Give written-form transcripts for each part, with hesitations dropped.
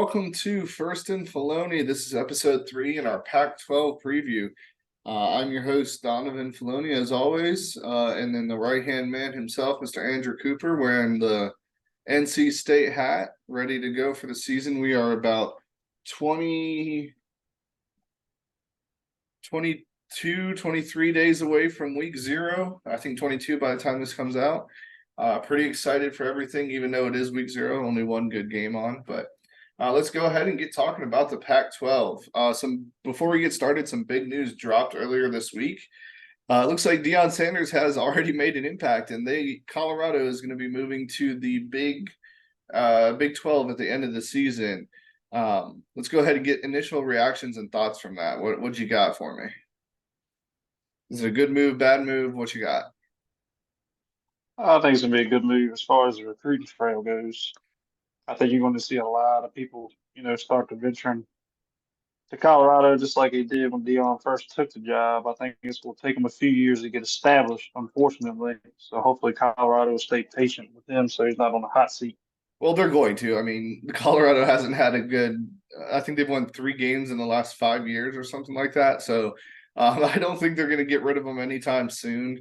welcome to First and Filoni. This is episode 3 in our Pac-12 preview. I'm your host, Donovan Filoni, as always, and then the right-hand man himself, Mr. Andrew Cooper, wearing the NC State hat, ready to go for the season. We are about 23 days away from week 0. I think 22 by the time this comes out. Pretty excited for everything, even though it is week 0, only one good game on. But let's go ahead and get talking about the Pac-12. Before we get started, some big news dropped earlier this week. It looks like Deon Sanders has already made an impact, and Colorado is going to be moving to the Big 12 at the end of the season. Let's go ahead and get initial reactions and thoughts from that. What you got for me? Is it a good move, bad move? What you got? I think it's gonna be a good move as far as the recruiting trail goes. I think you're going to see a lot of people, start to venturing to Colorado just like they did when Deon first took the job. I think this will take him a few years to get established, unfortunately. So hopefully Colorado will stay patient with him so he's not on the hot seat. Well, they're going to. I mean, Colorado hasn't had a good – I think they've won 3 games in the last 5 years or something like that. So I don't think they're going to get rid of him anytime soon.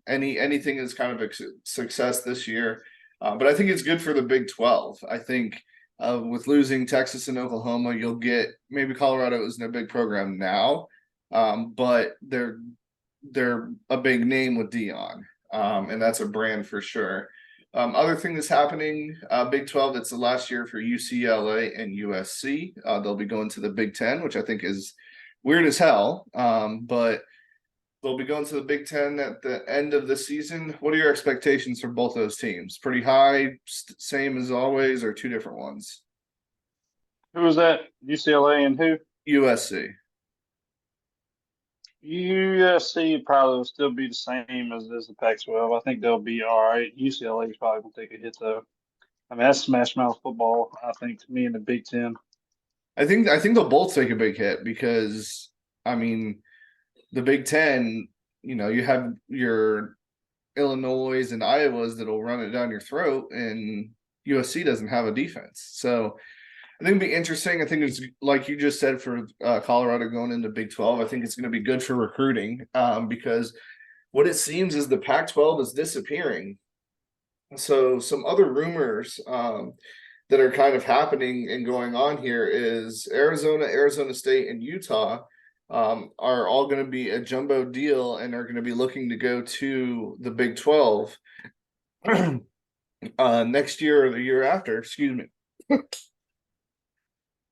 Anything is kind of a success this year. But I think it's good for the Big 12. I think with losing Texas and Oklahoma, you'll get – maybe Colorado isn't a big program now, but they're a big name with Deon, and that's a brand for sure. Other thing that's happening, Big 12, it's the last year for UCLA and USC. They'll be going to the Big 10, which I think is weird as hell, but they'll be going to the Big 10 at the end of the season. What are your expectations for both those teams? Pretty high, same as always, or 2 different ones? Who was that? UCLA and who? USC. USC probably will still be the same as the Pac-12. I think they'll be all right. UCLA is probably going to take a hit, though. I mean, that's smash mouth football, I think, to me in the Big 10. I think they'll both take a big hit because, I mean, the Big 10, you have your Illinois and Iowas that'll run it down your throat, and USC doesn't have a defense. So I think it'll be interesting. I think it's like you just said for Colorado going into Big 12. I think it's going to be good for recruiting because what it seems is the Pac-12 is disappearing. So some other rumors that are kind of happening and going on here is Arizona, Arizona State, and Utah are all going to be a jumbo deal and are going to be looking to go to the Big 12 next year or the year after. Excuse me.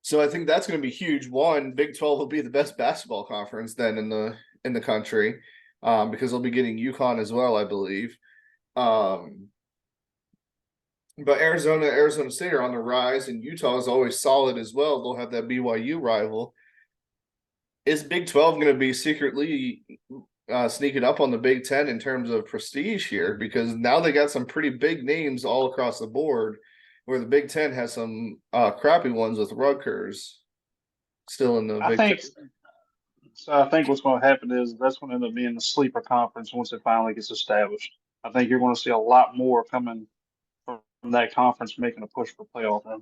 So I think that's going to be huge. One, Big 12 will be the best basketball conference then in the country because they'll be getting UConn as well, I believe. But Arizona State are on the rise, and Utah is always solid as well. They'll have that BYU rival. Is Big 12 going to be secretly sneaking up on the Big 10 in terms of prestige here? Because now they got some pretty big names all across the board, where the Big 10 has some crappy ones with Rutgers still in the Big 10. So I think what's going to happen is that's going to end up being the sleeper conference once it finally gets established. I think you're going to see a lot more coming from that conference making a push for playoff run.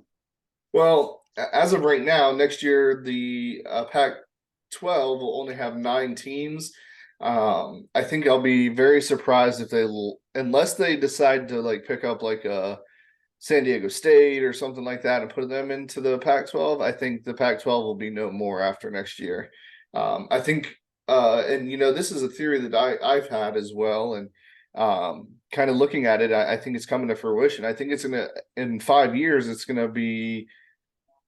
Well, as of right now, next year the Pac-12 will only have 9 teams. I think I'll be very surprised if unless they decide to pick up a San Diego State or something like that and put them into the Pac-12. I think the Pac-12 will be no more after next year. I think, and this is a theory that I've had as well, and kind of looking at it, I think it's coming to fruition. I think in 5 years, it's gonna be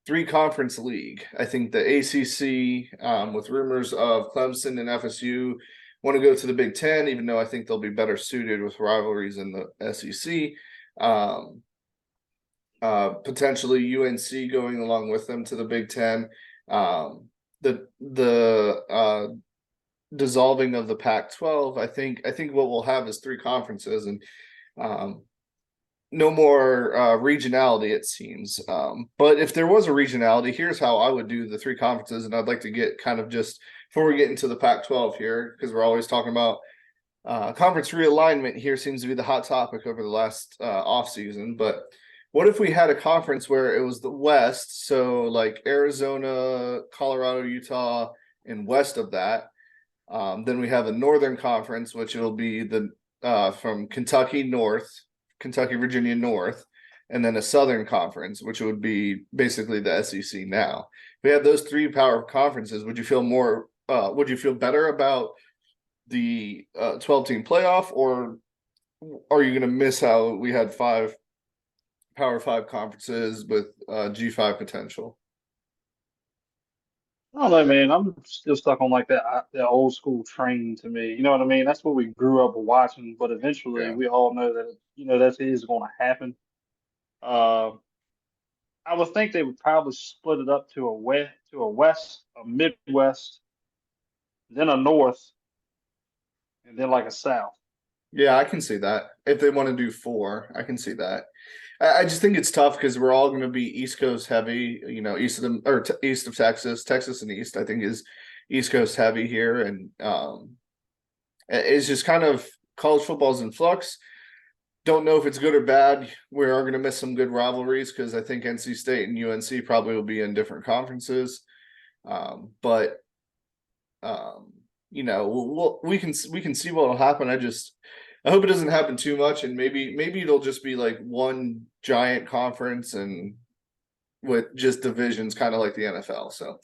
3-conference league. I think the ACC, with rumors of Clemson and FSU, want to go to the Big 10, even though I think they'll be better suited with rivalries in the SEC. Potentially UNC going along with them to the Big 10. The dissolving of the Pac-12, I think what we'll have is 3 conferences and no more regionality, it seems. But if there was a regionality, here's how I would do the 3 conferences, and I'd like to get kind of just before we get into the Pac-12 here, because we're always talking about conference realignment here seems to be the hot topic over the last offseason. But What if we had a conference where it was the West, so like Arizona, Colorado, Utah, and west of that. Then we have a Northern Conference, which will be the from Kentucky North, Kentucky, Virginia North, and then a Southern Conference, which would be basically the SEC now. If we have those three power conferences, would you feel more? Would you feel better about the 12-team playoff, or are you going to miss how we had five Power Five conferences with G5 potential? I don't know, man. I'm still stuck on like that old school train to me. You know what I mean? That's what we grew up watching. But eventually, Yeah. we all know that that is going to happen. Uh, I would think they would probably split it up to a west, a Midwest, then a North, and then like a South. Yeah, I can see that. If they want to do four, I can see that. I just think it's tough because we're all going to be East Coast heavy, east of them or east of Texas, Texas and East, I think is East Coast heavy here. And it's just kind of college football's in flux. Don't know if it's good or bad. We are going to miss some good rivalries because I think NC State and UNC probably will be in different conferences. But we can see what will happen. I hope it doesn't happen too much, and maybe it'll just be like one giant conference and with just divisions, kind of like the NFL. So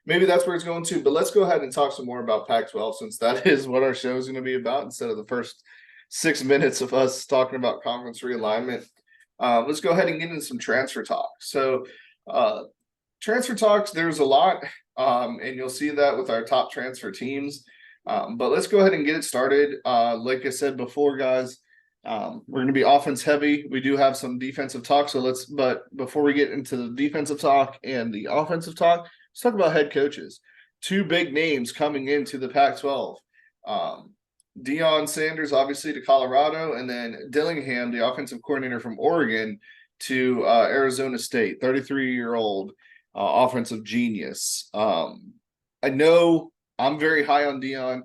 maybe that's where it's going to. But let's go ahead and talk some more about Pac-12 since that is what our show is going to be about instead of the first 6 minutes of us talking about conference realignment. Let's go ahead and get into some transfer talk. So transfer talks, there's a lot, and you'll see that with our top transfer teams. But let's go ahead and get it started. Like I said before, guys, we're going to be offense heavy. We do have some defensive talk. But before we get into the defensive talk and the offensive talk, let's talk about head coaches. Two big names coming into the Pac-12. Deon Sanders, obviously, to Colorado, and then Dillingham, the offensive coordinator from Oregon, to Arizona State, 33-year-old offensive genius. I know I'm very high on Deon.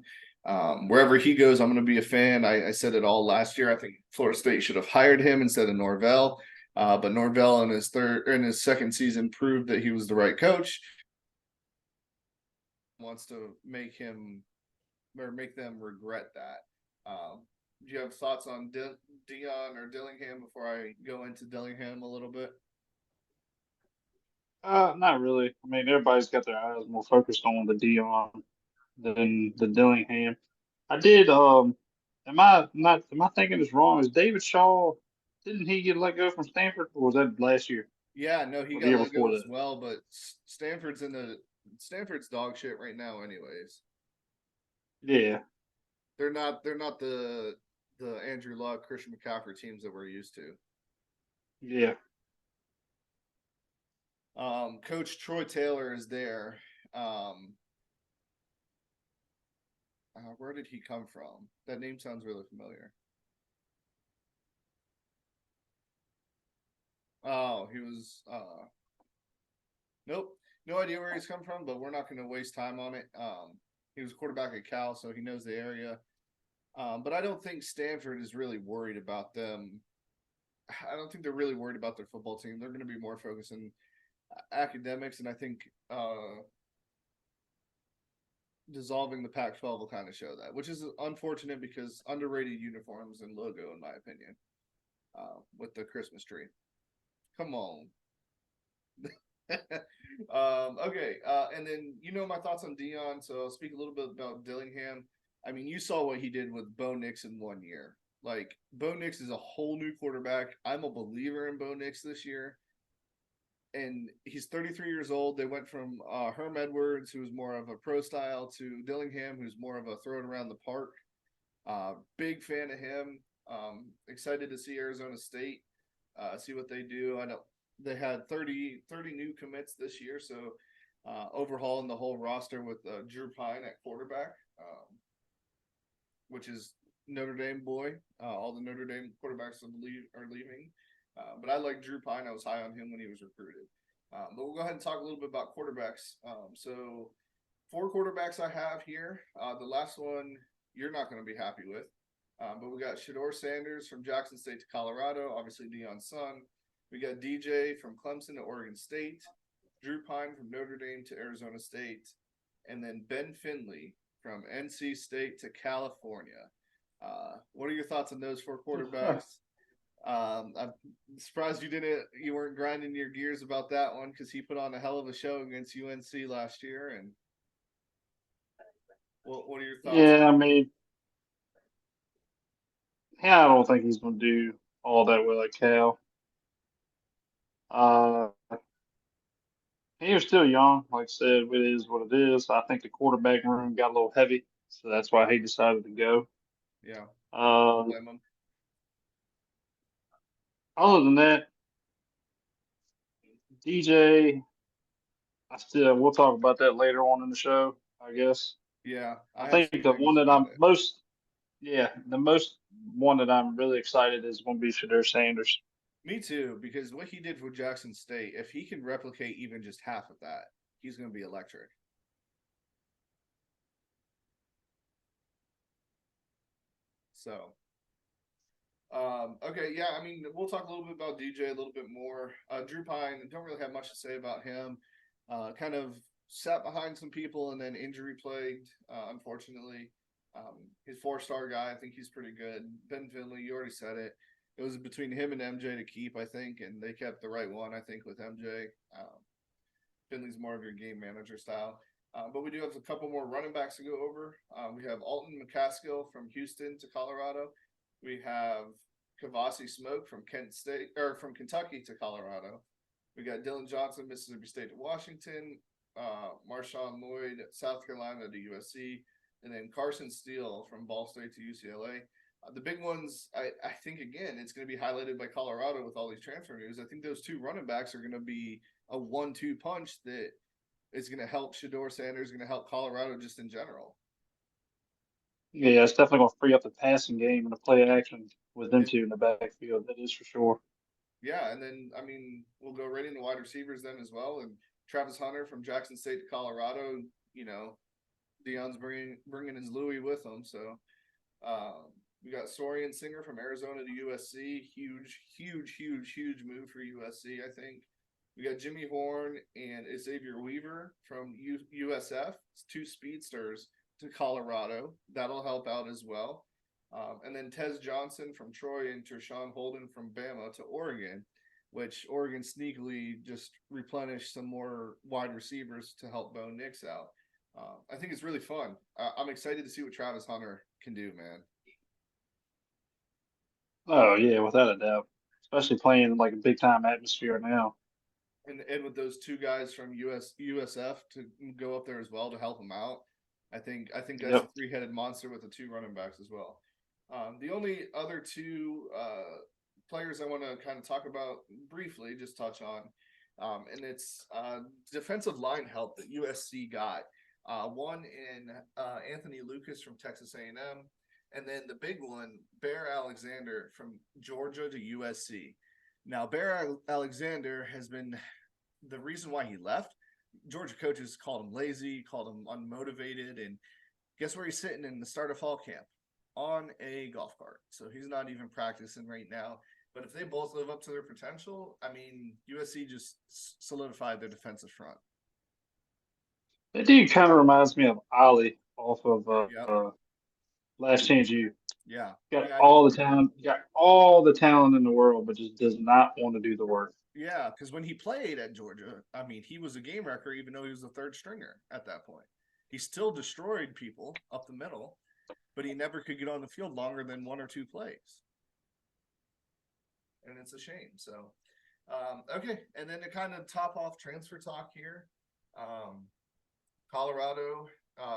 Wherever he goes, I'm going to be a fan. I said it all last year. I think Florida State should have hired him instead of Norvell. But Norvell in his second season proved that he was the right coach. Wants to make them regret that. Do you have thoughts on Deon or Dillingham before I go into Dillingham a little bit? Not really. I mean, everybody's got their eyes more focused on the Dion than the Dillingham. I did. Am I thinking this wrong? Is David Shaw? Didn't he get let go from Stanford, or was that last year Yeah, no, he or the got year let go before as that? well, but Stanford's dog shit right now anyways. Yeah, They're not the Andrew Luck, Christian McCaffrey teams that we're used to. yeah. Coach Troy Taylor is there. Where did he come from? That name sounds really familiar. Oh, he was nope. No idea where he's come from, but we're not going to waste time on it. He was quarterback at Cal, so he knows the area. But I don't think Stanford is really worried about them. I don't think they're really worried about their football team. They're going to be more focused on academics, and I think dissolving the Pac-12 will kind of show that, which is unfortunate because underrated uniforms and logo, in my opinion, with the Christmas tree. Come on. Okay, and then my thoughts on Deon, so I'll speak a little bit about Dillingham. I mean, you saw what he did with Bo Nix in 1 year. Like, Bo Nix is a whole new quarterback. I'm a believer in Bo Nix this year. And he's 33 years old. They went from Herm Edwards, who's more of a pro style, to Dillingham, who's more of a throw it around the park. Big fan of him. Excited to see Arizona State, see what they do. I know they had 30 new commits this year, so overhauling the whole roster with Drew Pine at quarterback, which is Notre Dame boy. All the Notre Dame quarterbacks are leaving. But I like Drew Pine. I was high on him when he was recruited. But we'll go ahead and talk a little bit about quarterbacks. So 4 quarterbacks I have here. The last one you're not going to be happy with. But we got Shedeur Sanders from Jackson State to Colorado, obviously Deon's son. We got DJ from Clemson to Oregon State, Drew Pine from Notre Dame to Arizona State, and then Ben Finley from NC State to California. What are your thoughts on those four quarterbacks? I'm surprised you weren't grinding your gears about that one because he put on a hell of a show against UNC last year. And what are your thoughts? Yeah, I mean, yeah, I don't think he's going to do all that well at Cal. Uh, he was still young. Like I said, it is what it is. I think the quarterback room got a little heavy, so that's why he decided to go. Yeah, Uh, blame him. other than that, DJ, we'll talk about that later on in the show, I guess. Yeah, I I have some think the things one that about I'm it. most, yeah, the most one that I'm really excited is going to be Shadur Sanders. Me too, because what he did for Jackson State, if he can replicate even just half of that, he's going to be electric. So, okay, yeah, I mean, we'll talk a little bit about DJ a little bit more. Drew Pine, don't really have much to say about him. Kind of sat behind some people and then injury plagued, unfortunately. He's 4-star guy. I think he's pretty good. Ben Finley, you already said it. It was between him and MJ to keep, I think, and they kept the right one, I think, with MJ. Finley's more of your game manager style. But we do have a couple more running backs to go over. We have Alton McCaskill from Houston to Colorado. We have Kavasi Smoke from Kent State or from Kentucky to Colorado. We got Dylan Johnson, Mississippi State to Washington. Marshawn Lloyd, South Carolina to USC, and then Carson Steele from Ball State to UCLA. The big ones, I think, again, it's going to be highlighted by Colorado with all these transfer news. I think those two running backs are going to be a 1-2 punch that is going to help Shedeur Sanders, going to help Colorado just in general. Yeah, it's definitely going to free up the passing game and the play action with them It, two in the backfield. That is for sure. yeah, and then, I mean, we'll go right into wide receivers then as well. And Travis Hunter from Jackson State to Colorado, Deon's bringing his Louis with him. So we got Sorian Singer from Arizona to USC. Huge move for USC, I think. We got Jimmy Horn and Xavier Weaver from USF. It's two speedsters to Colorado. That'll help out as well. And then Tez Johnson from Troy and Tershawn Holden from Bama to Oregon, which Oregon sneakily just replenished some more wide receivers to help Bo Nix out. I think it's really fun. I'm excited to see what Travis Hunter can do, man. Oh yeah, without a doubt. Especially playing in like a big time atmosphere now. And with those two guys from USF to go up there as well to help them out, I think that's a Yep. three-headed monster with the two running backs as well. The only other two players I want to kind of talk about briefly, just touch on, and it's defensive line help that USC got. One in Anthony Lucas from Texas A&M, and then the big one, Bear Alexander from Georgia to USC. Now, Bear Alexander has been the reason why he left. Georgia coaches called him lazy, called him unmotivated, and guess where he's sitting in the start of fall camp? On a golf cart. So he's not even practicing right now. But if they both live up to their potential, I mean, USC just solidified their defensive front. That dude kind of reminds me of Ollie off of Yep. Last Chance U. Yeah. Got Yeah, all the talent, got all the talent in the world, but just does not want to do the work. yeah, because when he played at Georgia, I mean, he was a game wrecker, even though he was a third stringer at that point. He still destroyed people up the middle, but he never could get on the field longer than one or two plays. And it's a shame. So, okay. And then to kind of top off transfer talk here, Colorado,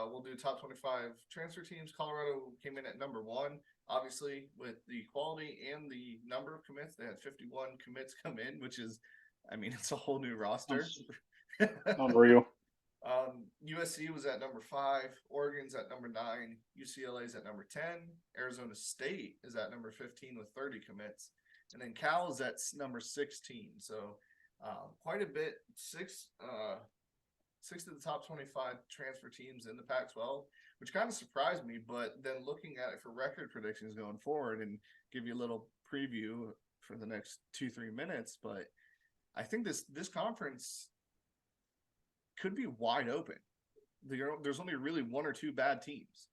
we'll do top 25 transfer teams. Colorado came in at number one, obviously, with the quality and the number of commits. They had 51 commits come in, which is, I mean, it's a whole new roster. Unreal. USC was at number 5, Oregon's at number 9, UCLA's at number 10, Arizona State is at number 15 with 30 commits, and then Cal is at number 16. So quite a bit, six of the top 25 transfer teams in the Pac-12, which kind of surprised me. But then looking at it for record predictions going forward and give you a little preview for the next 2-3 minutes, but I think this conference could be wide open. There's only really one or two bad teams.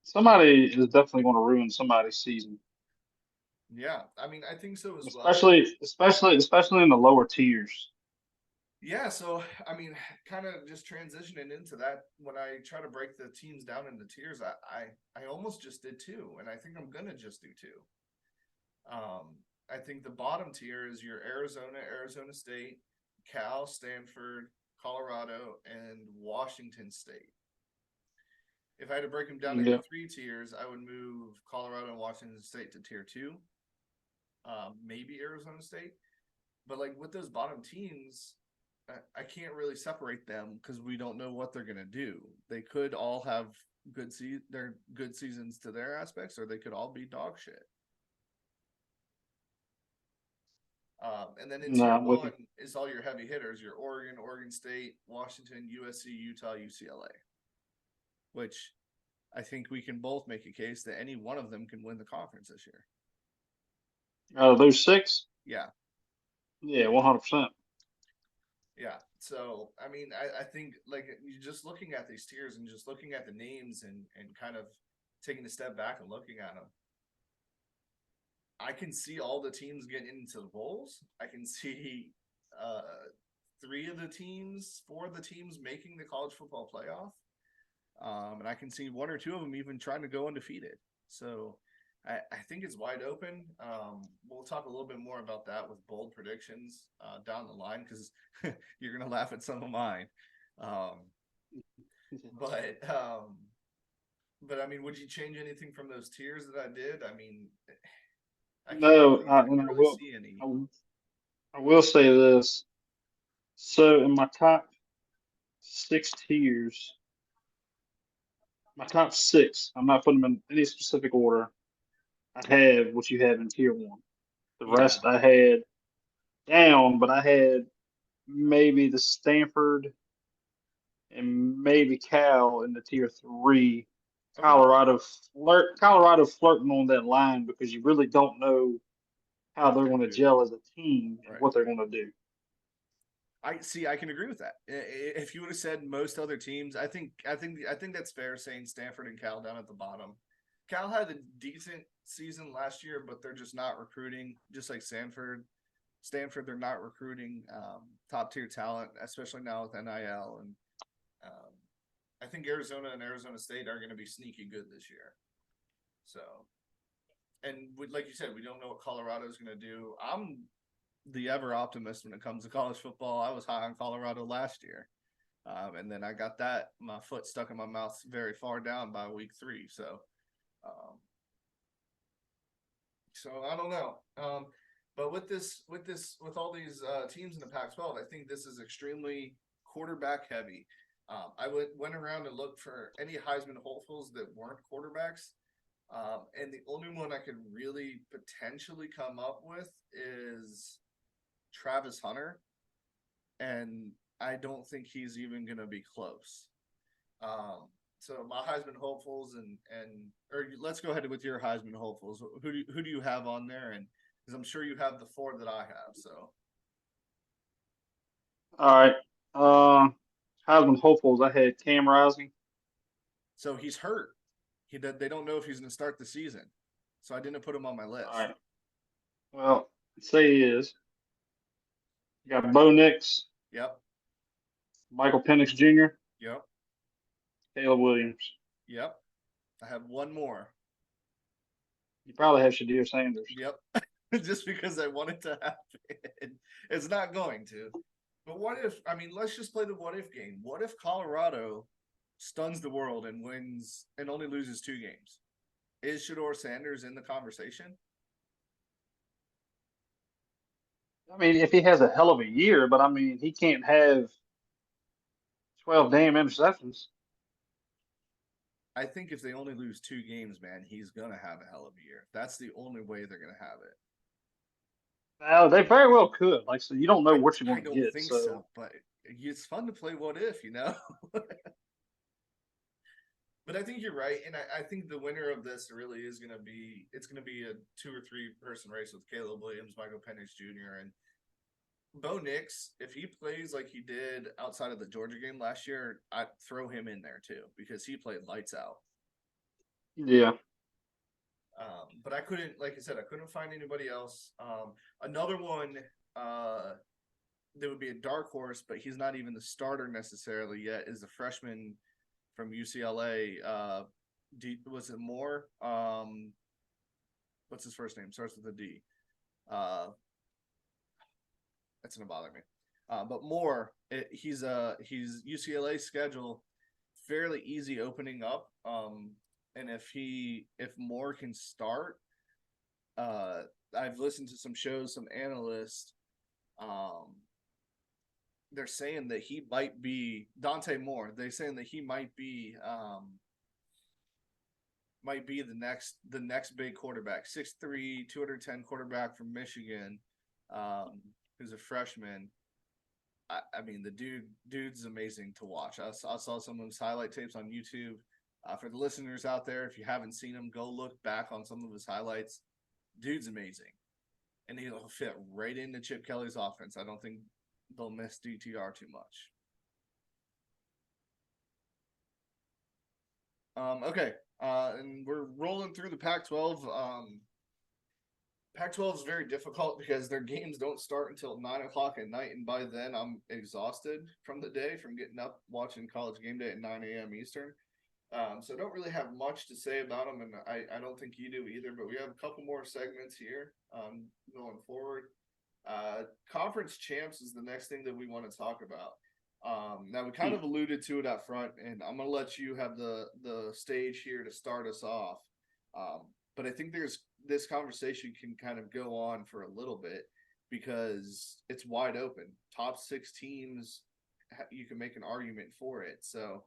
Somebody is definitely going to ruin somebody's season, Yeah, I mean, I think so as well. especially in the lower tiers. Yeah, so I mean, kind of just transitioning into that. When I try to break the teams down into tiers, I almost just did two, and I think I'm gonna just do two. I think the bottom tier is your Arizona, Arizona State, Cal, Stanford, Colorado, and Washington State. If I had to break them down into Yeah. three tiers, I would move Colorado and Washington State to tier two, maybe Arizona State. But like with those bottom teams, I can't really separate them because we don't know what they're gonna do. They could all have their good seasons to their aspects, or they could all be dog shit. And then in No, tier I'm with one you. is all your heavy hitters: your Oregon, Oregon State, Washington, USC, Utah, UCLA. Which I think we can both make a case that any one of them can win the conference this year. Out of those six, Yeah, yeah, 100%. yeah. So I mean, I think like you just looking at these tiers and just looking at the names and kind of taking a step back and looking at them, I can see all the teams getting into the bowls. I can see uh, four of the teams making the college football playoff. And I can see one or two of them even trying to go undefeated. So I think it's wide open. We'll talk a little bit more about that with bold predictions down the line because you're going to laugh at some of mine. But I mean, would you change anything from those tiers that I did? I mean, I can't No, I and can't really see any. I will say this. So in my top six tiers, my top six, I'm not putting them in any specific order. I have what you have in tier one. The Yeah. rest I had down, but I had maybe the Stanford and maybe Cal in the tier three. Okay. Colorado flirting on that line because you really don't know how What they're they're going gonna to do. gel as a team and Right. what they're going to do. I see. I can agree with that. If you would have said most other teams, I think that's fair. Saying Stanford and Cal down at the bottom. Cal had a decent season last year, but they're just not recruiting. Just like Stanford, they're not recruiting top tier talent, especially now with NIL. And um, I think Arizona and Arizona State are going to be sneaky good this year. So, and like you said, we don't know what Colorado is going to do. I'm the ever optimist when it comes to college football. I was high on Colorado last year. And then I got my foot stuck in my mouth very far down by week 3. Um, so I don't know. But with all these teams in the Pac-12, I think this is extremely quarterback heavy. I went around and looked for any Heisman hopefuls that weren't quarterbacks. And the only one I could really potentially come up with is Travis Hunter, and I don't think he's even going to be close. So my Heisman hopefuls or let's go ahead with your Heisman hopefuls. Who do you have on there? And because I'm sure you have the 4 that I have. So All right. Heisman hopefuls, I had Cam Rising. he's hurt. They don't know if he's going to start the season, so I didn't put him on my All list. right. Well, say he is. You got Bo Nix, Yep. Michael Penix Jr., Yep. Caleb Williams. Yep. I have one more. You probably have Shadir Sanders. Yep. Just because I want it to happen. It's not going to. But what if, I mean, let's just play the what if game. What if Colorado stuns the world and wins and only loses 2 games? Is Shador Sanders in the conversation? I mean, if he has a hell of a year, but I mean, he can't have 12 damn interceptions. I think if they only lose 2 games, man, he's going to have a hell of a year. That's the only way they're going to have it. They very well could. Like, so you don't know what you're I going to don't get. think So, so, but it's fun to play what if, you know? But I think you're right, and I think the winner of this really is going to be it's going to be a 2 or 3 person race with Caleb Williams, Michael Penix Jr. and Bo Nix. If he plays like he did outside of the Georgia game last year, I'd throw him in there too because he played lights out. Yeah. But I couldn't, like I said, I couldn't find anybody else. Another one that would be a dark horse, but he's not even the starter necessarily yet, is the freshman from UCLA. Was it Moore? What's his first name? Starts with a D. That's gonna bother me. But Moore, he's UCLA schedule fairly easy opening up. And if Moore can start, I've listened to some shows, some analysts. They're saying that he might be Dante Moore. They're saying that he might be the next big quarterback, 6'3", 210 quarterback from Michigan, who's a freshman. I mean, the dude's amazing to watch. I saw some of his highlight tapes on YouTube. For the listeners out there, if you haven't seen him, go look back on some of his highlights. Dude's amazing, and he'll fit right into Chip Kelly's offense. I don't think they'll miss DTR too much. Okay, and we're rolling through the Pac-12. Pac-12 is very difficult because their games don't start until 9 o'clock at night, and by then I'm exhausted from the day from getting up watching College Game Day at 9 a.m. Eastern. So I don't really have much to say about them, and I don't think you do either. But we have a couple more segments here going forward. Conference champs is the next thing that we want to talk about. Now we kind of alluded to it up front, and I'm gonna let you have the stage here to start us off. But I think this conversation can kind of go on for a little bit because it's wide open. Top 6 teams, you can make an argument for it. So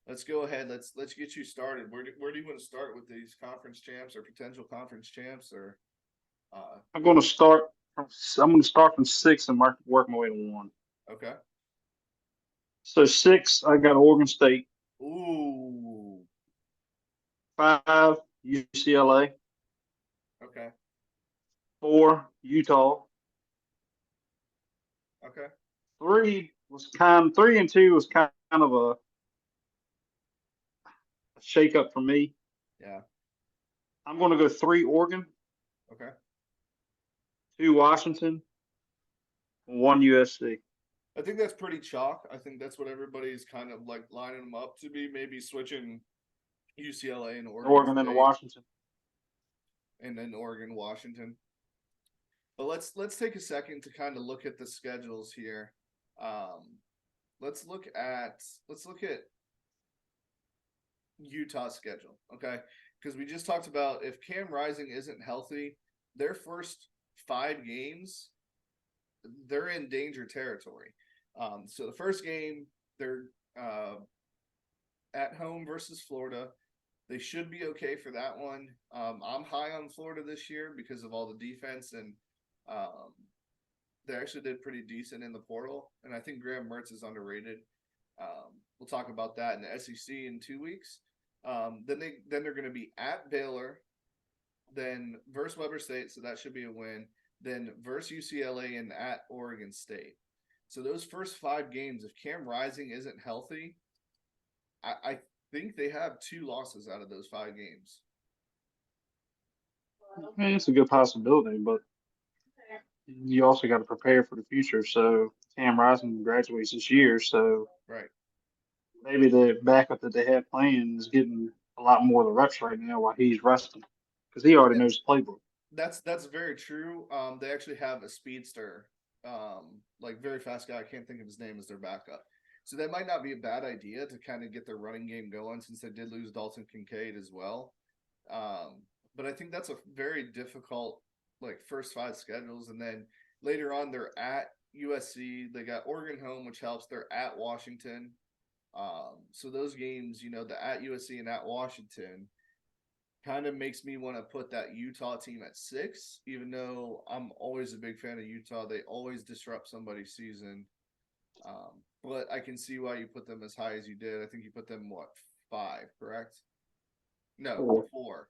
let's go ahead. Let's get you started. Where do you want to start with these conference champs or potential conference champs? Or I'm going to start from 6 and work my way to 1. Okay. So 6, I got Oregon State. Ooh. 5, UCLA. Okay. 4, Utah. Okay. 3 and 2 was kind of a shake-up for me. Yeah. I'm going to go 3 Oregon. Okay. 2 Washington. 1 USC. I think that's pretty chalk. I think that's what everybody's kind of like lining them up to be. Maybe switching UCLA and Oregon and Washington. And then Oregon, Washington. But let's take a second to kind of look at the schedules here. Let's look at Utah's schedule, okay? Because we just talked about if Cam Rising isn't healthy, their first 5 games, they're in danger territory. So the first game, they're at home versus Florida. They should be okay for that one. I'm high on Florida this year because of all the defense, and they actually did pretty decent in the portal. And I think Graham Mertz is underrated. We'll talk about that in the SEC in 2 weeks. Then they're going to be at Baylor, then versus Weber State, so that should be a win. Then versus UCLA and at Oregon State. So those first 5 games, if Cam Rising isn't healthy, I think they have 2 losses out of those 5 games. I mean, it's a good possibility, but you also got to prepare for the future. So Cam Rising graduates this year, so right. Maybe the backup that they have playing is getting a lot more of the reps right now while he's resting because he already knows the playbook. That's very true. They actually have a speedster, like very fast guy. I can't think of his name as their backup. So that might not be a bad idea to kind of get their running game going since they did lose Dalton Kincaid as well. But I think that's a very difficult, like, first 5 schedules. And then later on, they're at USC. They got Oregon home, which helps. They're at Washington. So those games, the at USC and at Washington kind of makes me want to put that Utah team at 6, even though I'm always a big fan of Utah. They always disrupt somebody's season. But I can see why you put them as high as you did. I think you put them, 5, correct? No, 4.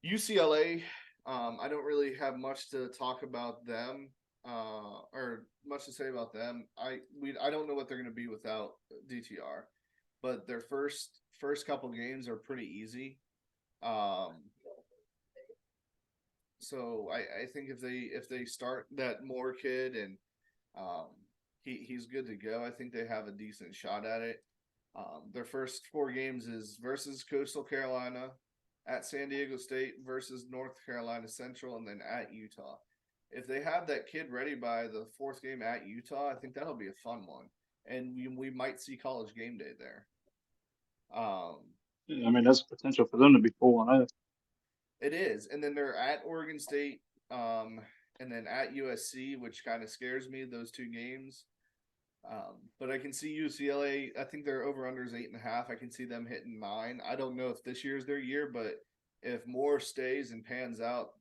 UCLA, I don't really have much to talk about them, or much to say about them. I don't know what they're going to be without DTR, but their first couple games are pretty easy. So I think if they start that Moore kid and he's good to go, I think they have a decent shot at it. Their first 4 games is versus Coastal Carolina, at San Diego State, versus North Carolina Central, and then at Utah. If they have that kid ready by the 4th game at Utah, I think that'll be a fun one, and we might see College Game Day there. I mean, that's potential for them to be 4-0. It is, and then they're at Oregon State, and then at USC, which kind of scares me. Those 2 games. But I can see UCLA. I think their over/under is 8.5. I can see them hitting 9. I don't know if this year's their year, but if Moore stays and pans out,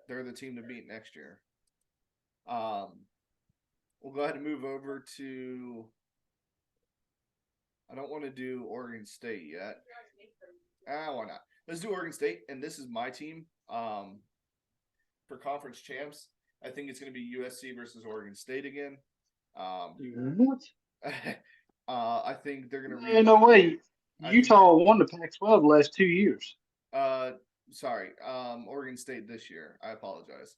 they're the team to beat next year. We'll go ahead and move over to. I don't want to do Oregon State yet. Why not? Let's do Oregon State, and this is my team. For conference champs, I think it's going to be USC versus Oregon State again. What? I think they're going to. Ain't no way. Utah won the Pac-12 the last 2 years. Sorry. Oregon State this year. I apologize.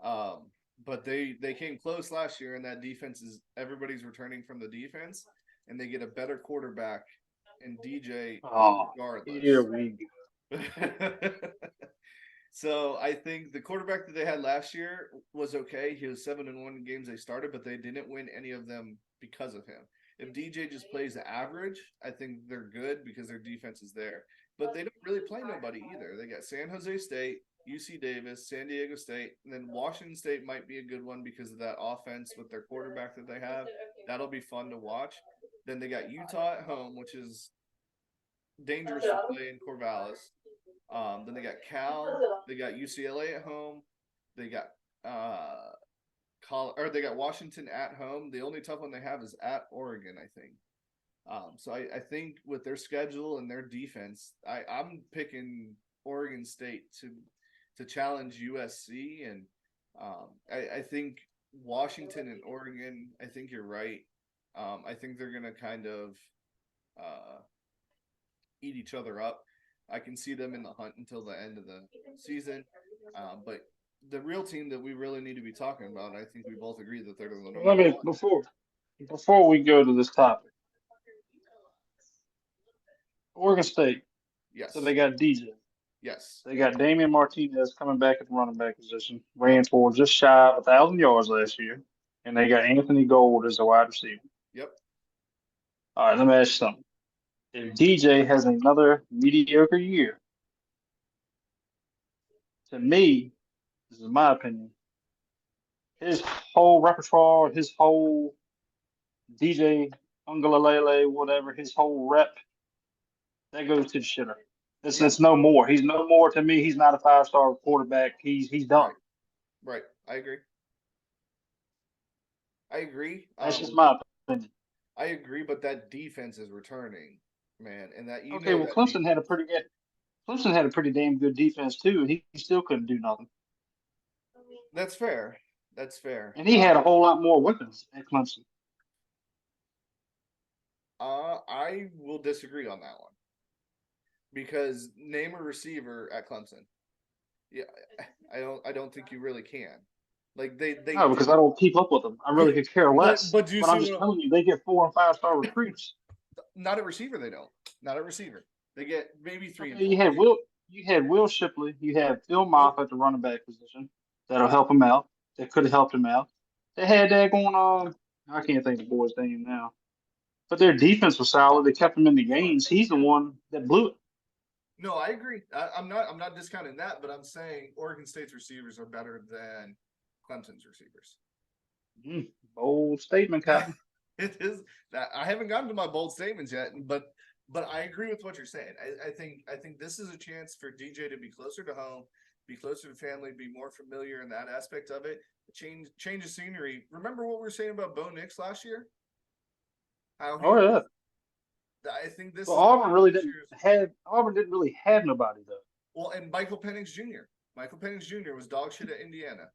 But they came close last year, and that defense is everybody's returning from the defense, and they get a better quarterback in DJ regardless. Here we go. So I think the quarterback that they had last year was okay. He was 7-1 games they started, but they didn't win any of them because of him. If DJ just plays average, I think they're good because their defense is there. But they don't really play nobody either. They got San Jose State, UC Davis, San Diego State, and then Washington State might be a good one because of that offense with their quarterback that they have. That'll be fun to watch. Then they got Utah at home, which is dangerous to play in Corvallis. Then they got Cal, they got UCLA at home, they got they got Washington at home. The only tough one they have is at Oregon, I think. So I think with their schedule and their defense, I'm picking Oregon State to challenge USC, and I think Washington and Oregon. I think you're right. I think they're gonna kind of eat each other up. I can see them in the hunt until the end of the season. But the real team that we really need to be talking about, I think we both agree that they're the number one. Before we go to this topic, Oregon State. Yes. So they got DJ. Yes. They got Damian Martinez coming back at the running back position. Ran for just shy of 1,000 yards last year. And they got Anthony Gold as the wide receiver. Yep. All right, let me ask you something. If DJ has another mediocre year, to me, this is my opinion, his whole repertoire, his whole DJ Ungalalele, whatever, his whole rep, that goes to the shitter. It's no more. He's no more to me. He's not a 5-star quarterback. He's done. Right. I agree. That's just my opinion. I agree, but that defense is returning, man, and that well, Clemson had a pretty damn good defense too, and he still couldn't do nothing. That's fair. And he had a whole lot more weapons at Clemson. I will disagree on that one because name a receiver at Clemson. Yeah, I don't think you really can. Like they no, because I don't keep up with them. I really could care less. But I'm just telling you, they get 4- and 5-star recruits. Not a receiver, they don't. Not a receiver. They get maybe 3. Okay, you had Will Shipley. You had Phil Moffitt at the running back position. That'll help him out. That could have helped him out. They had that going on. I can't think of the boy's name now. But their defense was solid. They kept him in the games. He's the one that blew it. No, I agree. I'm not discounting that, but I'm saying Oregon State's receivers are better than Clemson's receivers. Bold statement, Captain. It is that I haven't gotten to my bold statements yet, but I agree with what you're saying. I think this is a chance for DJ to be closer to home, be closer to family, be more familiar in that aspect of it. Change of scenery. Remember what we were saying about Bo Nix last year? I think this Well, is Auburn didn't really have nobody though. well, and Michael Penix Jr. Michael Penix Jr. was dog shit at Indiana.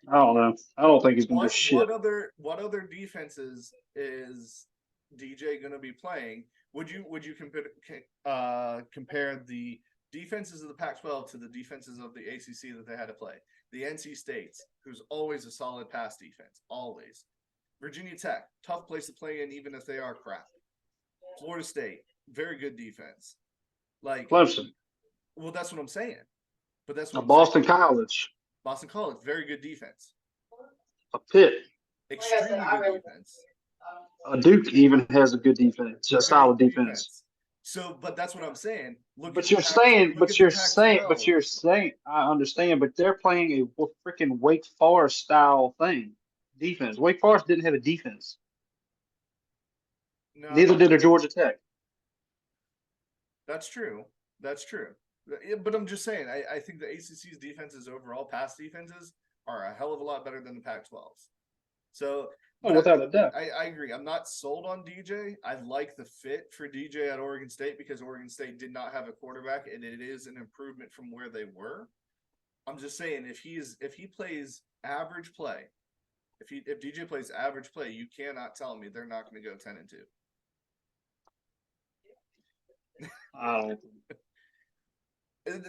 I don't know. I don't think he's gonna do shit. What other defenses is DJ going to be playing? Would you compare the defenses of the Pac-12 to the defenses of the ACC that they had to play? The NC State's, who's always a solid pass defense, always. Virginia Tech, tough place to play in, even if they are crap. Florida State, very good defense. Like Clemson. Well, that's what I'm saying. But that's what Boston College. Boston College, very good defense. A Pitt. Extremely good defense. Duke even has a good defense, a solid defense. So, but that's what I'm saying. But you're saying, I understand, but they're playing a freaking Wake Forest style thing, defense. Wake Forest didn't have a defense. No, neither did a Georgia Tech. That's true. But I'm just saying, I think the ACC's defenses overall, pass defenses, are a hell of a lot better than the Pac-12's. So, without a doubt. I agree. I'm not sold on DJ. I like the fit for DJ at Oregon State because Oregon State did not have a quarterback, and it is an improvement from where they were. I'm just saying, if he plays average play, if DJ plays average play, you cannot tell me they're not going to go 10-2.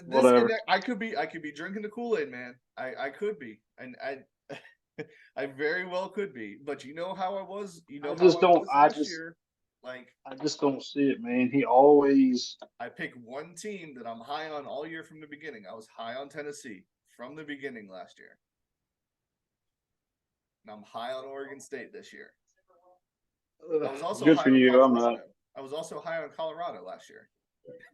Whatever. I could be drinking the Kool-Aid, man. I could be, and I very well could be. But you know how I was. I just don't see it, man. He always. I pick one team that I'm high on all year from the beginning. I was high on Tennessee from the beginning last year, and I'm high on Oregon State this year. I was also good high for you. on I'm not. I was also high on Colorado last year.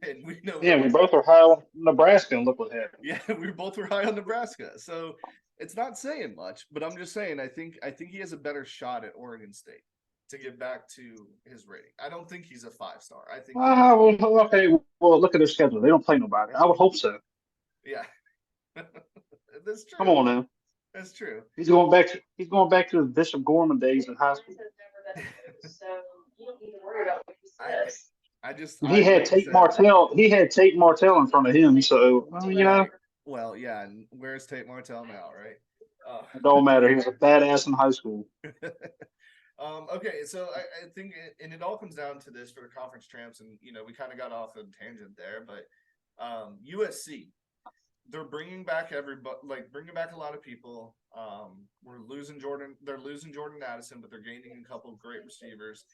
And we know. Yeah, we both were high on Nebraska, and look what happened. Yeah, we both were high on Nebraska. So it's not saying much, but I'm just saying I think he has a better shot at Oregon State to get back to his rating. I don't think he's a 5-star. I think. Okay. Well, look at their schedule. They don't play nobody. I would hope so. Yeah, that's true. Come on now. That's true. He's going back to his Bishop Gorman days in high school. So you don't need to worry about what he says. He had Tate Martell in front of him, so you know. Well, yeah, and where's Tate Martell now, right? It don't matter. He was a badass in high school. Okay, so I think, and it all comes down to this for the conference champs, and we kind of got off a tangent there, but USC, they're bringing back bringing back a lot of people. They're losing Jordan Addison, but they're gaining a couple of great receivers.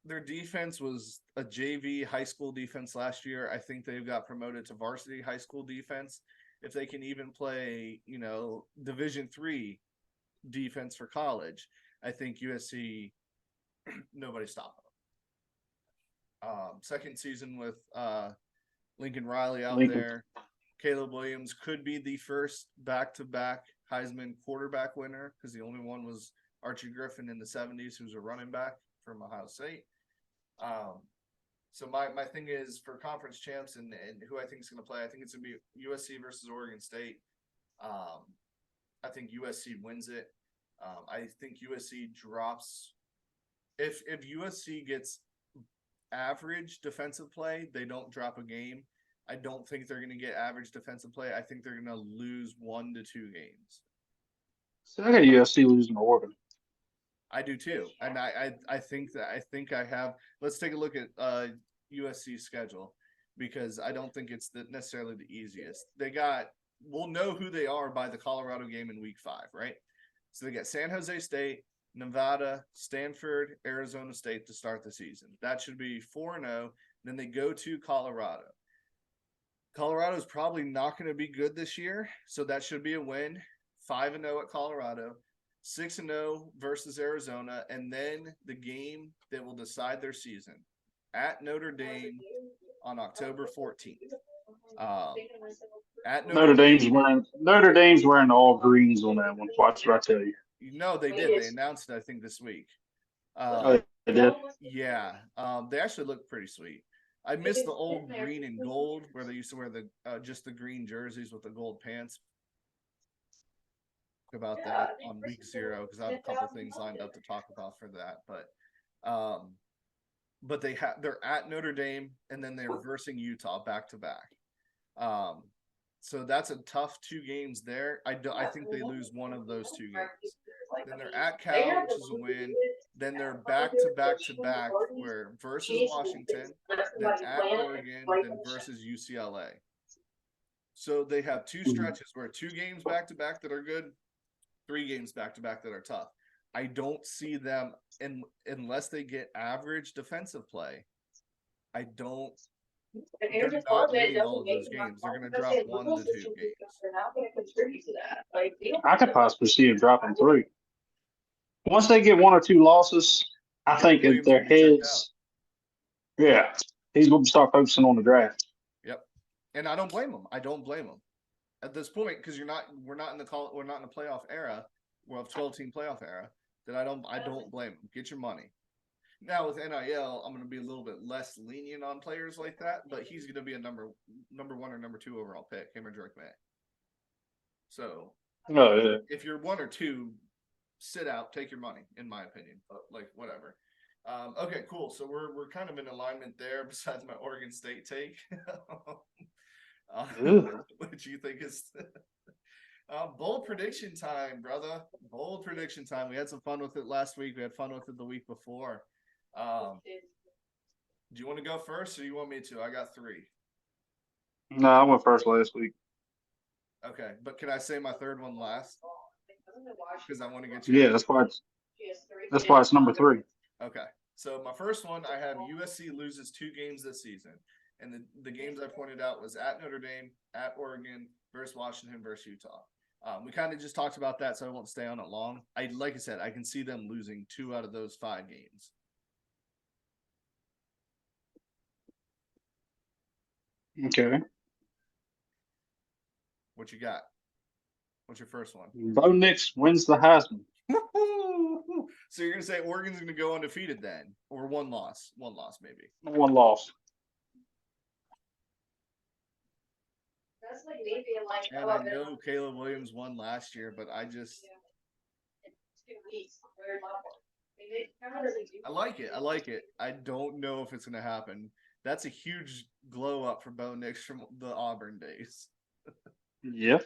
Their defense was a JV high school defense last year. I think they've got promoted to varsity high school defense. If they can even play, Division III defense for college, I think USC, nobody's stopping them. Second season with Lincoln Riley out there. Caleb Williams could be the first back-to-back Heisman quarterback winner because the only one was Archie Griffin in the 70s, who's a running back from Ohio State. So my thing is for conference champs and who I think is going to play, I think it's going to be USC versus Oregon State. I think USC wins it. I think USC drops. If USC gets average defensive play, they don't drop a game. I don't think they're going to get average defensive play. I think they're going to lose 1 to 2 games. So I got USC losing to Oregon. I do too, and I think I have. Let's take a look at USC's schedule because I don't think it's necessarily the easiest. We'll know who they are by the Colorado game in Week 5, right? So they got San Jose State, Nevada, Stanford, Arizona State to start the season. That should be 4-0. Then they go to Colorado. Colorado is probably not going to be good this year, so that should be a win. 5-0 at Colorado. 6-0 versus Arizona, and then the game that will decide their season at Notre Dame on October 14th. At Notre Dame's wearing all greens on that one. Watch what I tell you. No, they did. They announced it, I think, this week. They did? Yeah. They actually look pretty sweet. I miss the old green and gold where they used to wear just the green jerseys with the gold pants. about that on week 0 because I have a couple things lined up to talk about for that. But they're at Notre Dame and then they're versing Utah back to back. So that's a tough 2 games there. I think they lose one of those 2 games. Then they're at Cal, which is a win. Then they're back to back where versus Washington, then at Oregon, then versus UCLA. So they have 2 stretches where 2 games back to back that are good, 3 games back to back that are tough. I don't see them unless they get average defensive play. They're not winning all of those games. They're going to drop 1 to 2 games. They're not going to contribute to that. Like, I could possibly see them dropping 3. Once they get 1 or 2 losses, I think in Williams their will be checked heads, yeah, he's going to start focusing on the draft. Yep, and I don't blame him. At this point because we're not in the playoff era. We're a 12-team playoff era. That I don't blame him. Get your money. Now with NIL, I'm going to be a little bit less lenient on players like that, but he's going to be a number 1 or number 2 overall pick, him or Drake May. So, if you're 1 or 2, sit out, take your money, in my opinion. But like whatever. Okay, cool. So we're kind of in alignment there. Besides my Oregon State take, what you think is bold prediction time, brother? Bold prediction time. We had some fun with it last week. We had fun with it the week before. Do you want to go first, or you want me to? I got 3. No, I went first last week. Okay, but can I say my third one last? Because I want to get you. Yeah, that's why it's number 3. Okay, so my first one, I have USC loses 2 games this season, and the games I pointed out was at Notre Dame, at Oregon, versus Washington, versus Utah. We kind of just talked about that, so I won't stay on it long. Like I said, I can see them losing 2 out of those 5 games. Okay. What you got? What's your first one? Bo Nix wins the Heisman. So you're going to say Oregon's going to go undefeated then? Or 1 loss? 1 loss, maybe. 1 loss. that's like me being like, And oh, I I've been know on Caleb Williams won last year, but I just... in 2 weeks. Very level. How does it do? I like it. I don't know if it's going to happen. That's a huge glow up for Bo Nix from the Auburn days. Yep.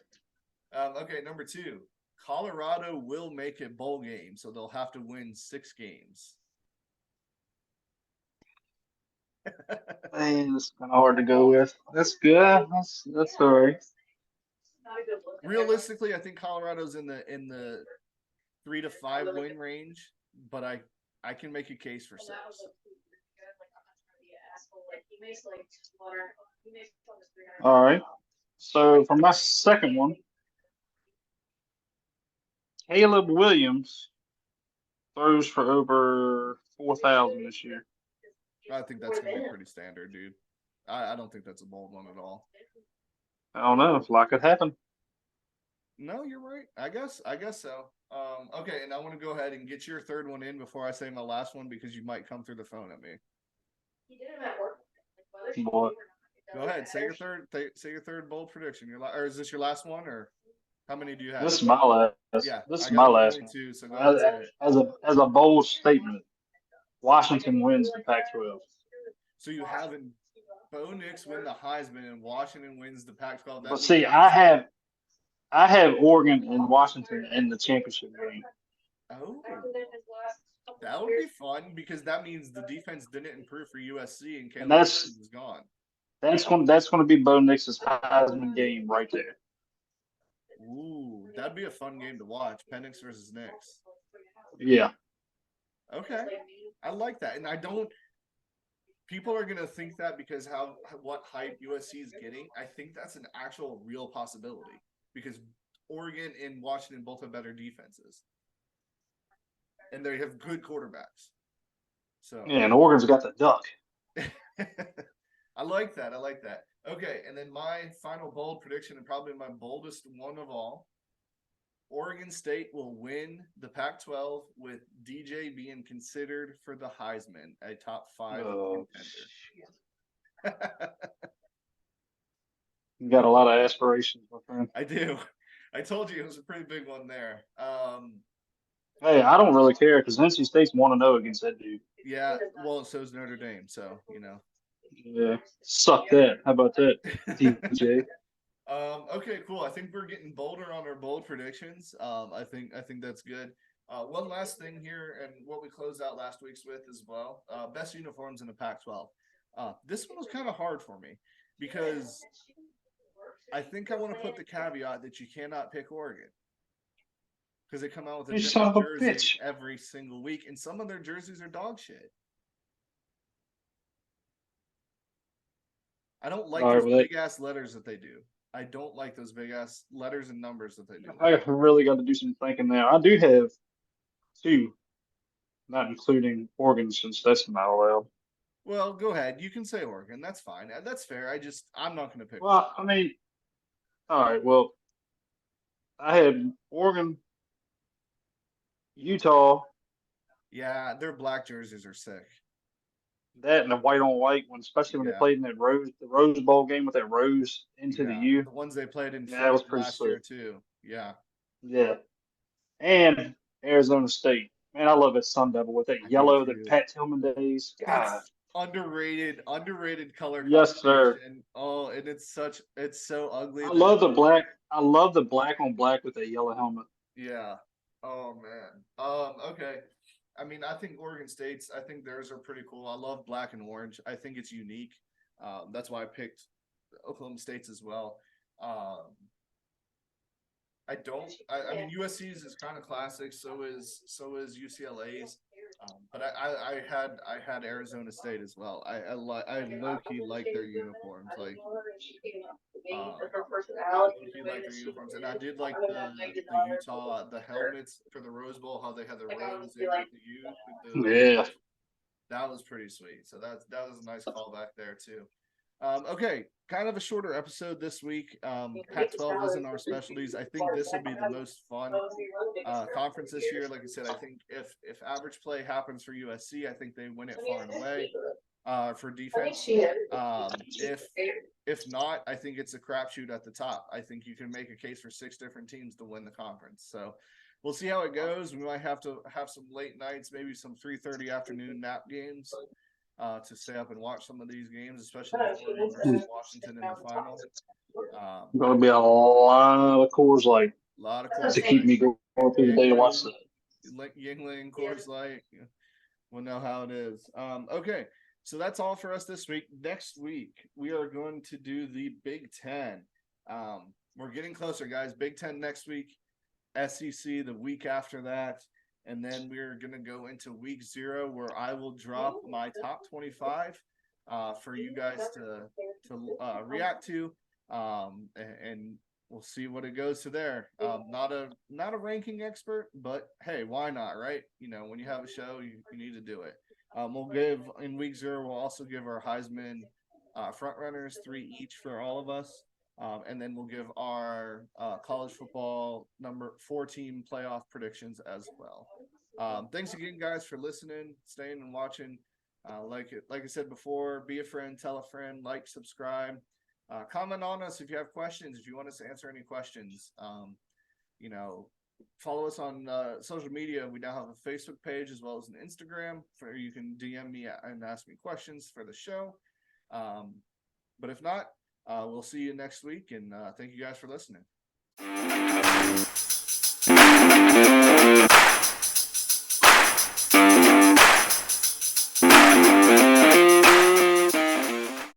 Okay, number 2. Colorado will make a bowl game, so they'll have to win 6 games. Man, it's kind of hard to go with. That's good. That's all right. Not a good look. Realistically, I think Colorado's in the 3 to 5 win range, but I can make a case for 6. Well, that was a good, like, I'm not trying to be an asshole. Like, he makes like 200, he makes almost 300. All right. So for my second one, Caleb Williams throws for over 4,000 this year. I think that's going to be pretty standard, dude. I don't think that's a bold one at all. I don't know. If a lot could happen. No, you're right. I guess so. Okay, and I want to go ahead and get your third one in before I say my last one because you might come through the phone at me. He did him at work. Like, whether he Boy. did or not, it Go ahead, doesn't say matter. your third bold prediction. Or is this your last one, or how many do you have? This is my last. Yeah, This I is got my only last one. 2, so go ahead and say it. As a bold statement, Washington wins the Pac-12. So you haven't Bo Nix win the Heisman and Washington wins the Pac-12. But see, I have Oregon and Washington in the championship game. Oh, After his last couple that of would years, be fun because that means the defense didn't improve for USC and Caleb that's- Williams is gone. That's going to be Bo Nix's Heisman game right there. Ooh, that'd be a fun game to watch. Penix versus Nix. Yeah. Okay, I like that, and I don't. People are gonna think that because what hype USC is getting. I think that's an actual real possibility because Oregon and Washington both have better defenses, and they have good quarterbacks. So Yeah, and Oregon's got the duck. I like that. Okay, and then my final bold prediction, and probably my boldest one of all, Oregon State will win the Pac-12 with DJ being considered for the Heisman, a top 5 contender. You got a lot of aspirations, my friend. I do. I told you it was a pretty big one there. Hey, I don't really care because NC State's 1-0 against that dude. Yeah, well, so is Notre Dame, so Yeah, suck that. How about that, DJ? Okay, cool. I think we're getting bolder on our bold predictions. I think that's good. One last thing here, and what we closed out last week's with as well. Best uniforms in the Pac-12. This one was kind of hard for me because I think I want to put the caveat that you cannot pick Oregon because they come out with a You son different of a jersey bitch. every single week, and some of their jerseys are dog shit. I don't like All right, those well, big ass letters that they do. I don't like those big ass letters and numbers that they do. I really got to do some thinking now. I do have two, not including Oregon since that's not allowed. Well, go ahead. You can say Oregon. That's fine. That's fair. I'm not going to pick. Well, I mean, all right. Well, I had Oregon, Utah, Yeah, their black jerseys are sick. that and the white on white one, especially when they Yeah. played in the Rose Bowl game with that rose into the U. The ones they played in Yeah, that was pretty last year sweet. too. Yeah. Yeah, and Arizona State. Man, I love that Sun Devil with that I do yellow, the too. Pat Tillman days. God, It's underrated color yes, sir. combination. Oh, and it's so ugly I that love the black. I love the black on black with that yellow helmet. yeah. Oh man. Okay. I mean, I think Oregon State's. I think theirs are pretty cool. I love black and orange. I think it's unique. That's why I picked Oklahoma State's as well. I don't. I mean, USC's is kind of classic. So is UCLA's. But I had Arizona State as well. I low key like their uniforms. Like low key like their uniforms, and I did like the Utah helmets for the Rose Bowl. How they had the rose in with the U with the Yeah. that was pretty sweet. So that was a nice callback there too. Okay, kind of a shorter episode this week. Pac-12 isn't our specialties. I think this will be the most fun conference this year. Like I said, I think if average play happens for USC, I think they win it far and away for defense. If not, I think it's a crapshoot at the top. I think you can make a case for 6 different teams to win the conference. So we'll see how it goes. We might have to have some late nights, maybe some 3:30 afternoon nap games to stay up and watch some of these games, especially Oregon versus Washington in the final. Going to be a lot of Coors Light A lot of Coors to keep me going through the day to watch that. Yingling, Coors Light. We'll know how it is. Okay, so that's all for us this week. Next week, we are going to do the Big Ten. We're getting closer, guys. Big Ten next week, SEC the week after that. And then we're going to go into week 0 where I will drop my top 25 for you guys to react to. And we'll see what it goes to there. Not a ranking expert, but hey, why not, right? When you have a show, you need to do it. We'll give in week 0. We'll also give our Heisman front runners 3 each for all of us. And then we'll give our college football number 4 team playoff predictions as well. Thanks again, guys, for listening, staying, and watching. Like I said before, be a friend, tell a friend, like, subscribe, comment on us if you have questions. If you want us to answer any questions, follow us on social media. We now have a Facebook page as well as an Instagram where you can DM me and ask me questions for the show. But if not, we'll see you next week, and thank you guys for listening.